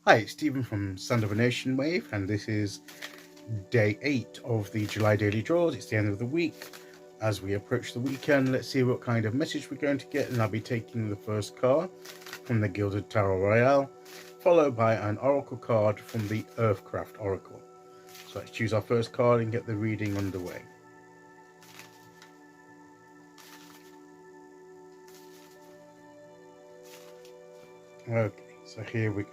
Hi, it's Stephen from Sound of a Nation Wave, and this is day 8 of the July daily draws. It's the end of the week. As we approach the weekend, let's see what kind of message we're going to get, and I'll be taking the first card from the Gilded Royale, followed by an Oracle card from the Earthcraft Oracle. So let's choose our first card and get the reading underway. Okay, so here we go.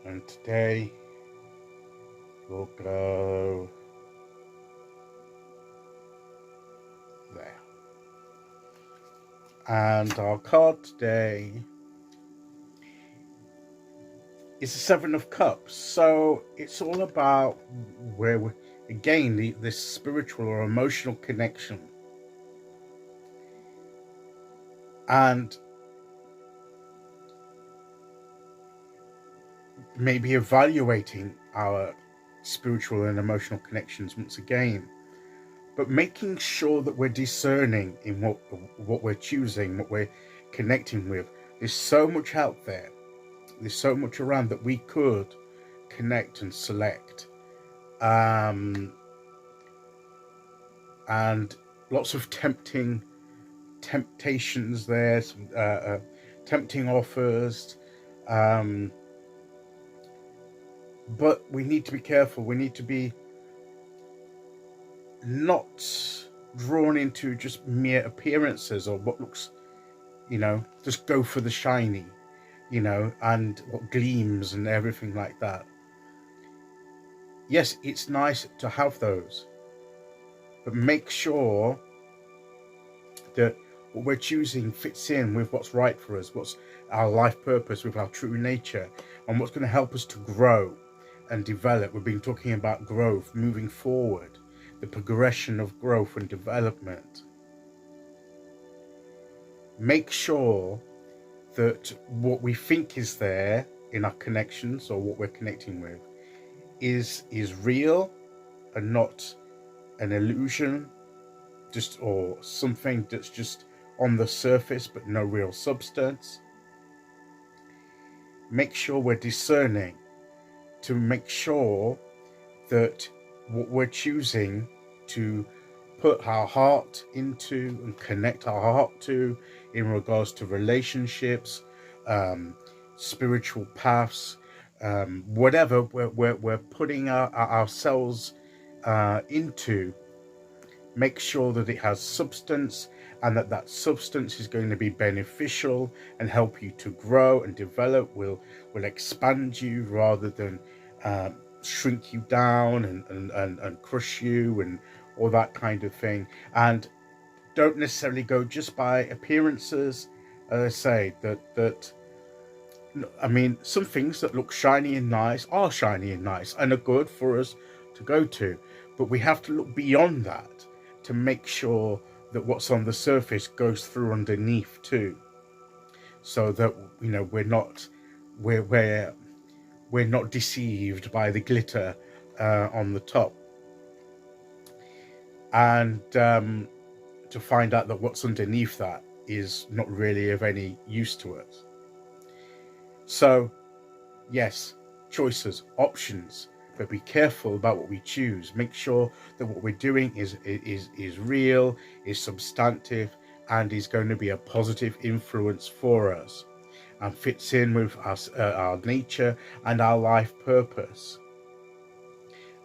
And today we'll go there. And our card today is the Seven of Cups. So it's all about where we, again, this spiritual or emotional connection. And maybe evaluating our spiritual and emotional connections once again, but making sure that we're discerning in what we're choosing, what we're connecting with. There's so much out there. There's so much around that we could connect and select. And lots of temptations there, some tempting offers. But we need to be careful. We need to be not drawn into just mere appearances or what looks, just go for the shiny, and what gleams and everything like that. Yes, it's nice to have those, but make sure that what we're choosing fits in with what's right for us, what's our life purpose, with our true nature, and what's going to help us to grow and develop. We've been talking about growth, moving forward, the progression of growth and development. Make sure that what we think is there in our connections or what we're connecting with is real and not an illusion, or something that's just on the surface but no real substance. Make sure we're discerning to make sure that what we're choosing to put our heart into and connect our heart to in regards to relationships, spiritual paths, whatever we're putting ourselves into, make sure that it has substance, and that substance is going to be beneficial and help you to grow and develop, will expand you rather than shrink you down and crush you and all that kind of thing. And don't necessarily go just by appearances. As I say, some things that look shiny and nice are shiny and nice and are good for us to go to, but we have to look beyond that to make sure that what's on the surface goes through underneath too, so that we're not deceived by the glitter on the top, and to find out that what's underneath that is not really of any use to us. So yes, choices, options, but be careful about what we choose. Make sure that what we're doing is real, is substantive, and is going to be a positive influence for us, and fits in with us, our nature and our life purpose,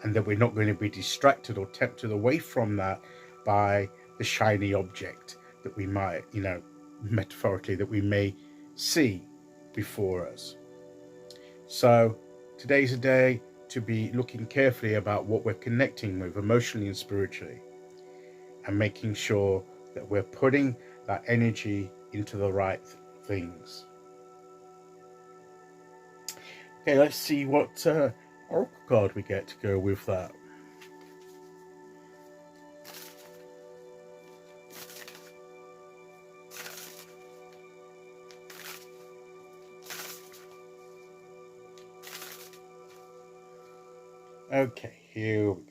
and that we're not going to be distracted or tempted away from that by the shiny object that we might, metaphorically, that we may see before us. So today's a day to be looking carefully about what we're connecting with emotionally and spiritually, and making sure that we're putting that energy into the right things. Okay, let's see what oracle card we get to go with that. Okay, here we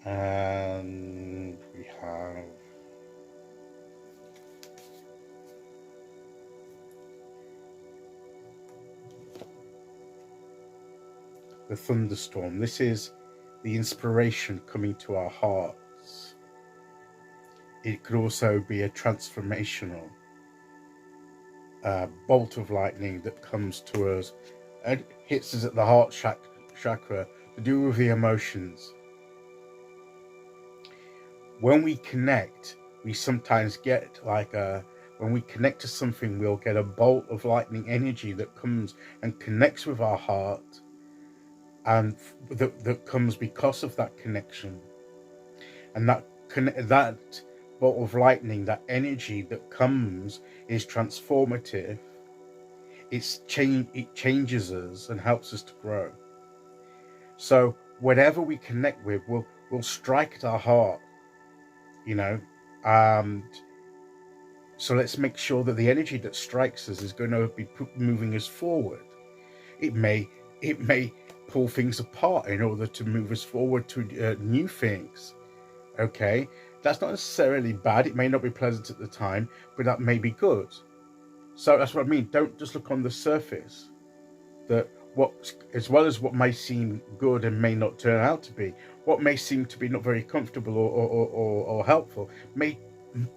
go. And we have the thunderstorm. This is the inspiration coming to our hearts. It could also be a transformational bolt of lightning that comes to us and hits us at the heart chakra to do with the emotions. When we connect, we sometimes get when we connect to something, we'll get a bolt of lightning energy that comes and connects with our heart, and that comes because of that connection. And that bolt of lightning, that energy that comes, is transformative. It changes us and helps us to grow. So whatever we connect with will strike at our heart, and so let's make sure that the energy that strikes us is going to be moving us forward. It may pull things apart in order to move us forward to new things. Okay, that's not necessarily bad. It may not be pleasant at the time, but that may be good. So that's what I mean. Don't just look on the surface. As well as what may seem good and may not turn out to be, what may seem to be not very comfortable or helpful may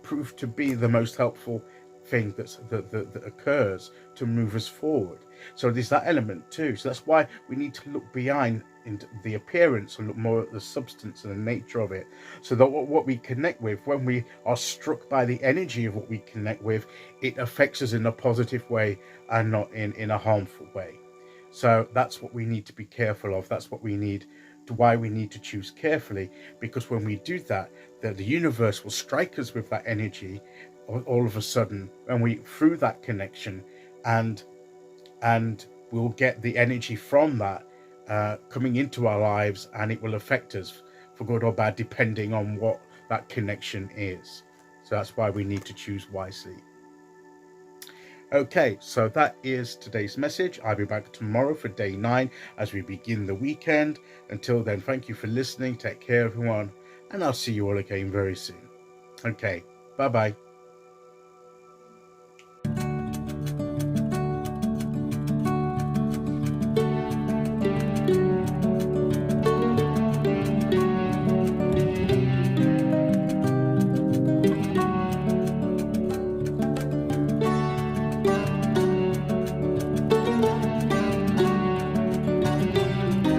prove to be the most helpful thing that occurs to move us forward. So there's that element too. So that's why we need to look behind into the appearance and look more at the substance and the nature of it, so that what we connect with, when we are struck by the energy of what we connect with, it affects us in a positive way and not in a harmful way. So that's what we need to be careful of. That's what we need why we need to choose carefully, because when we do that, the universe will strike us with that energy all of a sudden, and we through that connection, and we'll get the energy from that coming into our lives, and it will affect us for good or bad depending on what that connection is. So that's why we need to choose wisely. Okay, so that is today's message. I'll be back tomorrow for day 9 as we begin the weekend. Until then, thank you for listening. Take care, everyone, and I'll see you all again very soon. Okay, bye-bye.